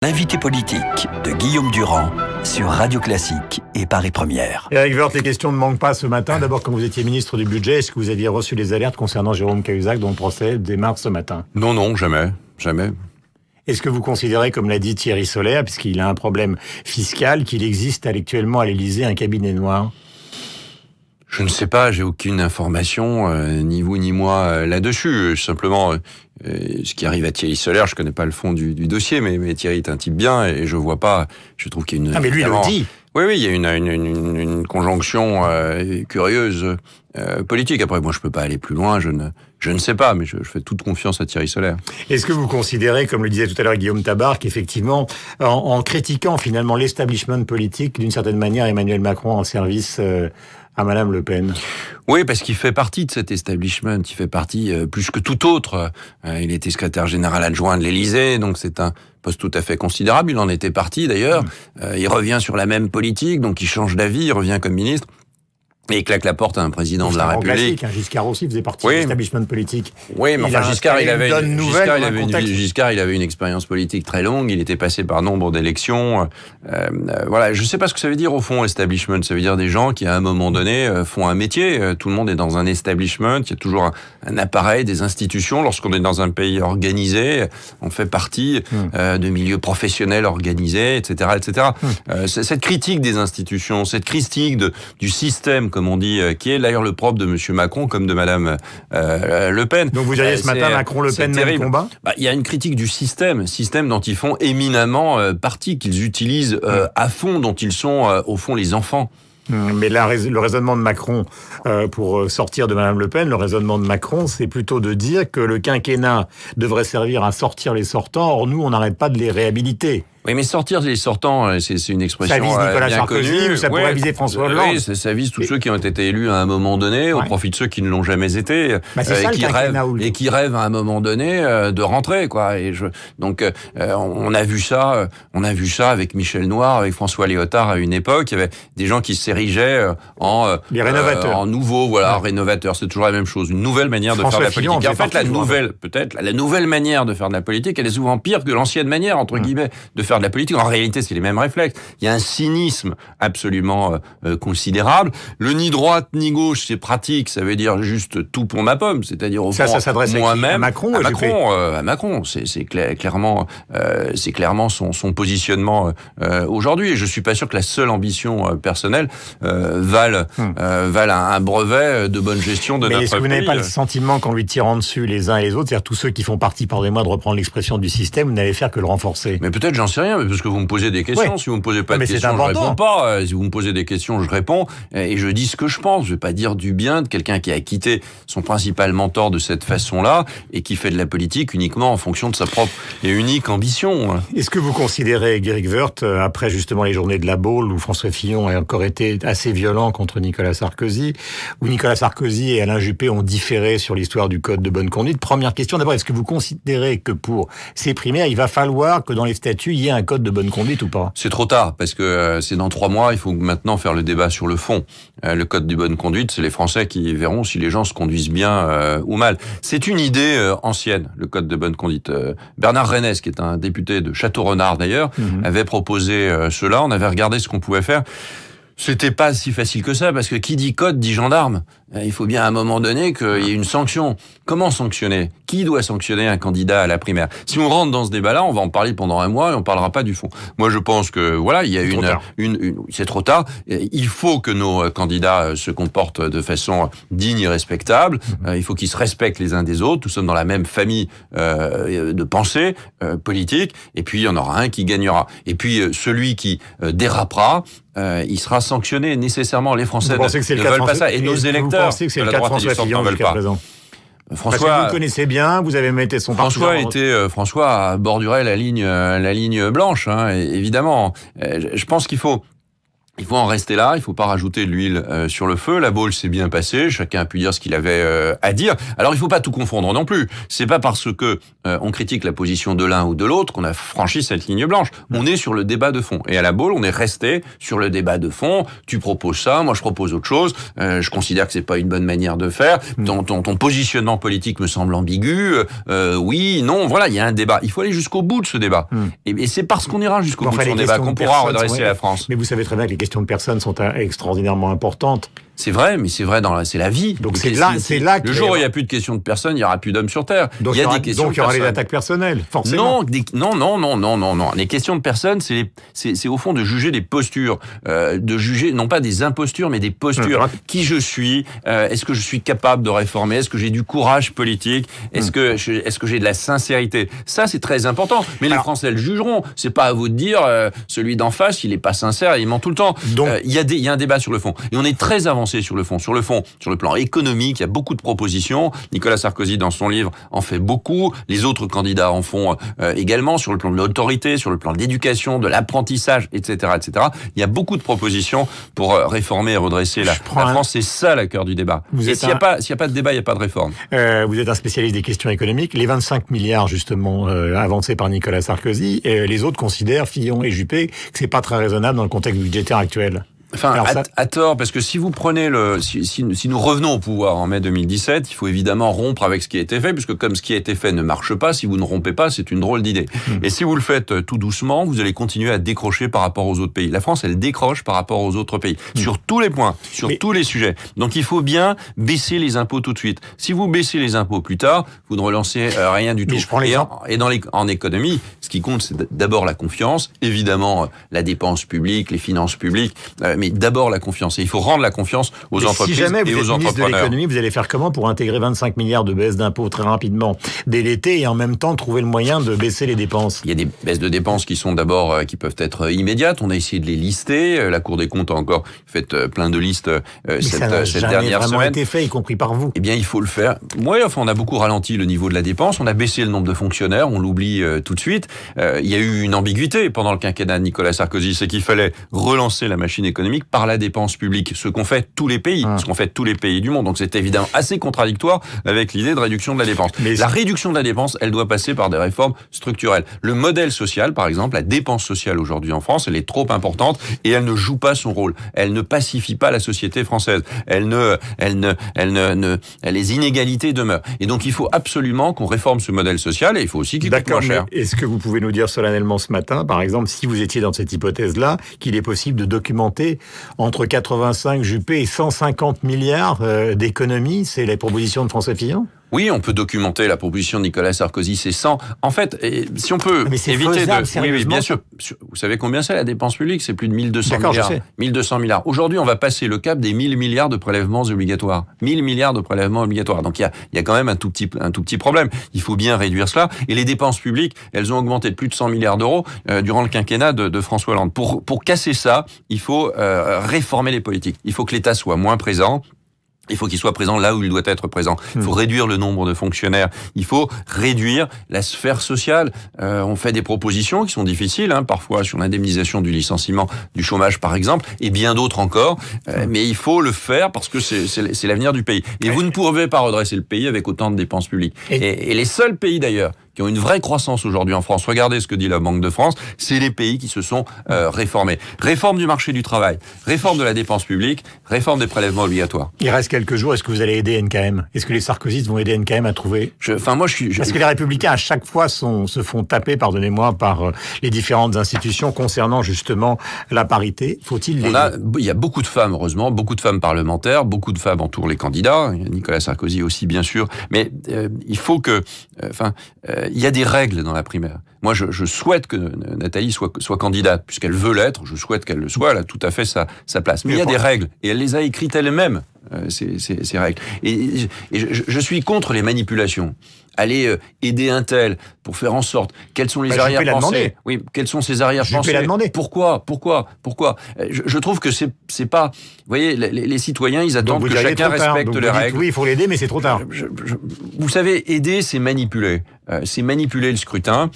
L'invité politique de Guillaume Durand sur Radio Classique et Paris Première. Éric Woerth, les questions ne manquent pas ce matin. D'abord, quand vous étiez ministre du Budget, est-ce que vous aviez reçu les alertes concernant Jérôme Cahuzac, dont le procès démarre ce matin? Non, jamais. Est-ce que vous considérez, comme l'a dit Thierry Solère, puisqu'il a un problème fiscal, qu'il existe actuellement à l'Élysée un cabinet noir? Je ne sais pas, j'ai aucune information, ni vous ni moi, là-dessus. Simplement, ce qui arrive à Thierry Solère, je connais pas le fond du dossier, mais Thierry est un type bien et je vois pas, je trouve qu'il y a une... Ah, mais lui, il le dit. Oui, il y a une conjonction curieuse politique. Après, moi, je peux pas aller plus loin, je ne sais pas, mais je fais toute confiance à Thierry Solère. Est-ce que vous considérez, comme le disait tout à l'heure Guillaume Tabar, qu'effectivement, en critiquant finalement l'establishment politique, d'une certaine manière, Emmanuel Macron en service à Madame Le Pen? Oui, parce qu'il fait partie de cet establishment, il fait partie plus que tout autre. Il était secrétaire général adjoint de l'Élysée, donc c'est un poste tout à fait considérable. Il en était parti d'ailleurs. Il revient sur la même politique, donc il change d'avis, il revient comme ministre. Et il claque la porte à un président de la République. Classique, Giscard aussi faisait partie de l'establishment politique. Oui, mais enfin, Giscard, il avait une expérience politique très longue. Il était passé par nombre d'élections. Voilà, je sais pas ce que ça veut dire au fond, establishment. Ça veut dire des gens qui, à un moment donné, font un métier. Tout le monde est dans un establishment. Il y a toujours un appareil, des institutions. Lorsqu'on est dans un pays organisé, on fait partie de milieux professionnels organisés, etc., etc. Cette critique des institutions, cette critique du système, comme on dit, qui est d'ailleurs le propre de Monsieur Macron comme de Madame Le Pen. Donc vous diriez ce matin, Macron-Le Pen, même combat? Il y a une critique du système dont ils font éminemment partie, qu'ils utilisent à fond, dont ils sont au fond les enfants. Mais le raisonnement de Macron, pour sortir de Madame Le Pen, le raisonnement de Macron, c'est plutôt de dire que le quinquennat devrait servir à sortir les sortants. Or, nous, on n'arrête pas de les réhabiliter. Oui, mais sortir les sortants, c'est une expression bien connue. Ça vise Nicolas Sarkozy ou ça pourrait viser François Hollande? Oui, ça vise tous ceux qui ont été élus à un moment donné, au profit de ceux qui ne l'ont jamais été, et qui rêvent à un moment donné de rentrer, quoi. Donc, on a vu ça avec Michel Noir, avec François Léotard à une époque. Il y avait des gens qui s'érigeaient en nouveaux, rénovateurs. C'est toujours la même chose, une nouvelle manière de faire de la politique. Et en fait, la nouvelle manière de faire de la politique, elle est souvent pire que l'ancienne manière, entre guillemets, de faire de la politique. En réalité, c'est les mêmes réflexes. Il y a un cynisme absolument considérable. Le ni droite ni gauche, c'est pratique. Ça veut dire juste tout pour ma pomme. C'est-à-dire au fond, ça s'adresse moi-même, à Macron. À Macron. C'est clairement son positionnement aujourd'hui. Et je suis pas sûr que la seule ambition personnelle vale un brevet de bonne gestion de notre pays. Mais est-ce que vous n'avez pas le sentiment qu'en lui tirant dessus les uns et les autres, c'est-à-dire tous ceux qui font partie, pardonnez-moi de reprendre l'expression du système, vous n'allez faire que le renforcer? Mais peut-être, j'en sais rien, parce que vous me posez des questions. Oui. Si vous me posez pas de questions, je réponds pas. Si vous me posez des questions, je réponds et je dis ce que je pense. Je vais pas dire du bien de quelqu'un qui a quitté son principal mentor de cette façon-là et qui fait de la politique uniquement en fonction de sa propre et unique ambition. Est-ce que vous considérez, Éric Woerth, après justement les journées de la Baule où François Fillon a encore été assez violent contre Nicolas Sarkozy, où Nicolas Sarkozy et Alain Juppé ont différé sur l'histoire du code de bonne conduite? Première question d'abord, est-ce que vous considérez que pour ces primaires, il va falloir que dans les statuts, il y ait un code de bonne conduite ou pas? C'est trop tard, parce que c'est dans 3 mois, il faut maintenant faire le débat sur le fond. Le code de bonne conduite, c'est les Français qui verront si les gens se conduisent bien ou mal. C'est une idée ancienne, le code de bonne conduite. Bernard Renès, qui est un député de Château-Renard d'ailleurs, avait proposé cela. On avait regardé ce qu'on pouvait faire. C'était pas si facile que ça, parce que qui dit code dit gendarme. Il faut bien à un moment donné qu'il y ait une sanction. Comment sanctionner? Qui doit sanctionner un candidat à la primaire? Si on rentre dans ce débat-là, on va en parler pendant un mois et on parlera pas du fond. Moi, je pense que il y a c'est trop tard. Il faut que nos candidats se comportent de façon digne et respectable. Il faut qu'ils se respectent les uns des autres. Nous sommes dans la même famille de pensée politique. Et puis il y en aura un qui gagnera. Et puis celui qui dérapera, il sera sanctionné nécessairement. Les Français ne veulent pas ça. Et nos électeurs. Vous pensez que c'est le cas de François Fillon jusqu'à présent? Parce que vous le connaissez bien, vous avez été son partenaire. François a borduré la ligne blanche, évidemment. Je pense qu'il faut Il faut en rester là, il faut pas rajouter de l'huile sur le feu. La Baule s'est bien passée, chacun a pu dire ce qu'il avait à dire. Alors il faut pas tout confondre non plus. C'est pas parce que on critique la position de l'un ou de l'autre qu'on a franchi cette ligne blanche. On est sur le débat de fond. Et à la Baule, on est resté sur le débat de fond. Tu proposes ça, moi je propose autre chose. Je considère que c'est pas une bonne manière de faire. Ton positionnement politique me semble ambigu. Oui, non, voilà, il y a un débat. Il faut aller jusqu'au bout de ce débat. Et c'est parce qu'on ira jusqu'au bout de son débat qu'on pourra redresser la France. Mais vous savez très bien que les questions de personnes sont extraordinairement importantes. C'est vrai, mais c'est vrai c'est la vie. Donc c'est là que le jour où il n'y a plus de questions de personnes, il n'y aura plus d'hommes sur Terre. Donc il y aura les attaques personnelles, forcément. Non. Les questions de personnes, c'est au fond de juger des postures, de juger non pas des impostures, mais des postures. Qui je suis, est-ce que je suis capable de réformer, est-ce que j'ai du courage politique, est-ce que j'ai de la sincérité. Ça c'est très important. Mais les Français le jugeront. C'est pas à vous de dire celui d'en face, il est pas sincère, il ment tout le temps. Donc il y a un débat sur le fond. Et on est très avancé sur le fond. Sur le plan économique, il y a beaucoup de propositions. Nicolas Sarkozy, dans son livre, en fait beaucoup. Les autres candidats en font également, sur le plan de l'autorité, sur le plan de l'éducation, de l'apprentissage, etc., etc. Il y a beaucoup de propositions pour réformer et redresser la France. C'est ça le cœur du débat. Et s'il n'y a pas de débat, il n'y a pas de réforme. Vous êtes un spécialiste des questions économiques. Les 25 milliards, justement, avancés par Nicolas Sarkozy, les autres considèrent, Fillon et Juppé, que c'est pas très raisonnable dans le contexte budgétaire actuel. Enfin, à tort, parce que si vous prenez si nous revenons au pouvoir en mai 2017, il faut évidemment rompre avec ce qui a été fait, puisque comme ce qui a été fait ne marche pas, si vous ne rompez pas, c'est une drôle d'idée. Et si vous le faites tout doucement, vous allez continuer à décrocher par rapport aux autres pays. La France, elle décroche par rapport aux autres pays. Sur tous les points, tous les sujets. Donc il faut bien baisser les impôts tout de suite. Si vous baissez les impôts plus tard, vous ne relancez rien du tout. En économie, ce qui compte, c'est d'abord la confiance, évidemment la dépense publique, les finances publiques, mais d'abord la confiance. Et il faut rendre la confiance aux entreprises et aux entrepreneurs. Si jamais vous êtes ministre de l'économie, vous allez faire comment pour intégrer 25 milliards de baisse d'impôts très rapidement dès l'été et en même temps trouver le moyen de baisser les dépenses? Il y a des baisses de dépenses qui peuvent être immédiates. On a essayé de les lister. La Cour des comptes a encore fait plein de listes cette dernière semaine. Ça n'a vraiment été fait, y compris par vous. Eh bien, il faut le faire. On a beaucoup ralenti le niveau de la dépense. On a baissé le nombre de fonctionnaires. On l'oublie tout de suite. Il y a eu une ambiguïté pendant le quinquennat de Nicolas Sarkozy, c'est qu'il fallait relancer la machine économique par la dépense publique, ce qu'ont fait tous les pays, du monde. Donc c'est évidemment assez contradictoire avec l'idée de réduction de la dépense. Mais la réduction de la dépense, elle doit passer par des réformes structurelles. Le modèle social, par exemple, la dépense sociale aujourd'hui en France, elle est trop importante et elle ne joue pas son rôle. Elle ne pacifie pas la société française. Les inégalités demeurent. Et donc il faut absolument qu'on réforme ce modèle social et il faut aussi qu'il coûte moins cher. Est-ce que vous pouvez nous dire solennellement ce matin, par exemple, si vous étiez dans cette hypothèse-là, qu'il est possible de documenter entre 85 Juppé et 150 milliards d'économies, c'est les propositions de François Fillon? Oui, on peut documenter la proposition de Nicolas Sarkozy, c'est 100. En fait, si on peut éviter oui, bien sûr. Vous savez combien c'est la dépense publique? C'est plus de 1200 milliards. 1200 milliards. Aujourd'hui, on va passer le cap des 1000 milliards de prélèvements obligatoires. 1000 milliards de prélèvements obligatoires. Donc il y a quand même un tout petit problème. Il faut bien réduire cela. Et les dépenses publiques, elles ont augmenté de plus de 100 milliards d'euros durant le quinquennat de François Hollande. Pour casser ça, il faut réformer les politiques. Il faut que l'État soit moins présent. Il faut qu'il soit présent là où il doit être présent. Il faut réduire le nombre de fonctionnaires. Il faut réduire la sphère sociale. On fait des propositions qui sont difficiles, parfois sur l'indemnisation du licenciement, du chômage par exemple, et bien d'autres encore. Mais il faut le faire parce que c'est l'avenir du pays. Et vous ne pouvez pas redresser le pays avec autant de dépenses publiques. Et les seuls pays d'ailleurs qui ont une vraie croissance aujourd'hui en France, regardez ce que dit la Banque de France, c'est les pays qui se sont réformés. Réforme du marché du travail, réforme de la dépense publique, réforme des prélèvements obligatoires. Il reste quelques jours, est-ce que vous allez aider NKM? Est-ce que les sarkozystes vont aider NKM à trouver? Parce que les Républicains, à chaque fois, se font taper, pardonnez-moi, par les différentes institutions concernant justement la parité. Faut-il l'aider? Il y a beaucoup de femmes, heureusement, beaucoup de femmes parlementaires, beaucoup de femmes entourent les candidats, Nicolas Sarkozy aussi, bien sûr, mais il faut que... il y a des règles dans la primaire. Moi, je souhaite que Nathalie soit candidate, puisqu'elle veut l'être. Je souhaite qu'elle le soit. Elle a tout à fait sa place. Mais il y a des règles. Et elle les a écrites elle-même, ces règles. Et je suis contre les manipulations. Aller aider un tel pour faire en sorte, quels sont les arrière-pensées? Oui, quels sont ces arrière-pensées? Pourquoi? Je trouve que c'est pas, vous voyez, les citoyens, ils attendent que chacun respecte les règles. Oui, il faut l'aider, mais c'est trop tard. Vous savez, aider, c'est manipuler. C'est manipuler le scrutin.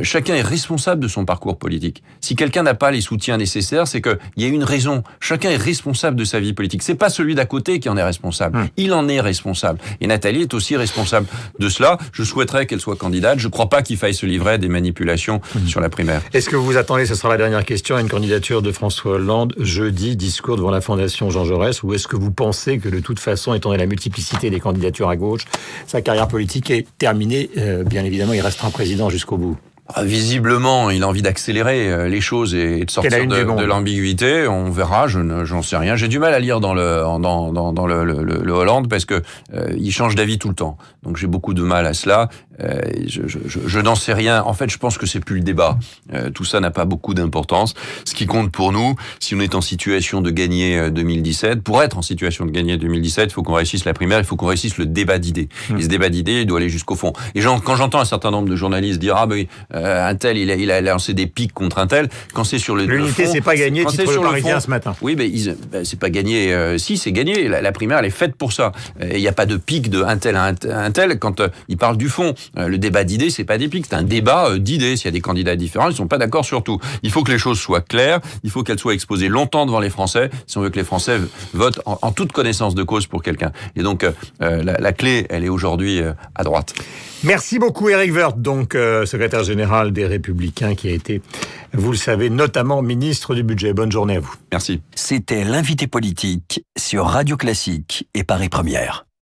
Chacun est responsable de son parcours politique. Si quelqu'un n'a pas les soutiens nécessaires, c'est qu'il y a une raison. Chacun est responsable de sa vie politique. C'est pas celui d'à côté qui en est responsable. Il en est responsable. Et Nathalie est aussi responsable de cela. Je souhaiterais qu'elle soit candidate. Je ne crois pas qu'il faille se livrer à des manipulations sur la primaire. Est-ce que vous attendez, ce sera la dernière question, à une candidature de François Hollande jeudi, discours devant la Fondation Jean Jaurès, ou est-ce que vous pensez que de toute façon, étant donné la multiplicité des candidatures à gauche, sa carrière politique est terminée? Bien évidemment, il restera président jusqu'au bout. Visiblement, il a envie d'accélérer les choses et de sortir de l'ambiguïté. On verra, j'en sais rien. J'ai du mal à lire dans le Hollande parce que il change d'avis tout le temps. Donc j'ai beaucoup de mal à cela. Je n'en sais rien. En fait, je pense que c'est plus le débat. Tout ça n'a pas beaucoup d'importance. Ce qui compte pour nous, si on est en situation de gagner 2017, pour être en situation de gagner 2017, il faut qu'on réussisse la primaire, il faut qu'on réussisse le débat d'idées. Et ce débat d'idées, il doit aller jusqu'au fond. Et quand j'entends un certain nombre de journalistes dire un tel, il a lancé des pics contre un tel, quand c'est sur l'unité, c'est pas gagné, titre le Parisien ce matin. Oui, mais c'est pas gagné. Si, c'est gagné. La primaire, elle est faite pour ça. Il n'y a pas de pic de un tel à un tel quand il parle du fond. Le débat d'idées, c'est pas des pics, c'est un débat d'idées. S'il y a des candidats différents, ils sont pas d'accord sur tout. Il faut que les choses soient claires, il faut qu'elles soient exposées longtemps devant les Français, si on veut que les Français votent en toute connaissance de cause pour quelqu'un. Et donc, la clé, elle est aujourd'hui à droite. Merci beaucoup Éric Woerth, donc secrétaire général des Républicains, qui a été, vous le savez, notamment ministre du Budget. Bonne journée à vous. Merci. C'était l'invité politique sur Radio Classique et Paris Première.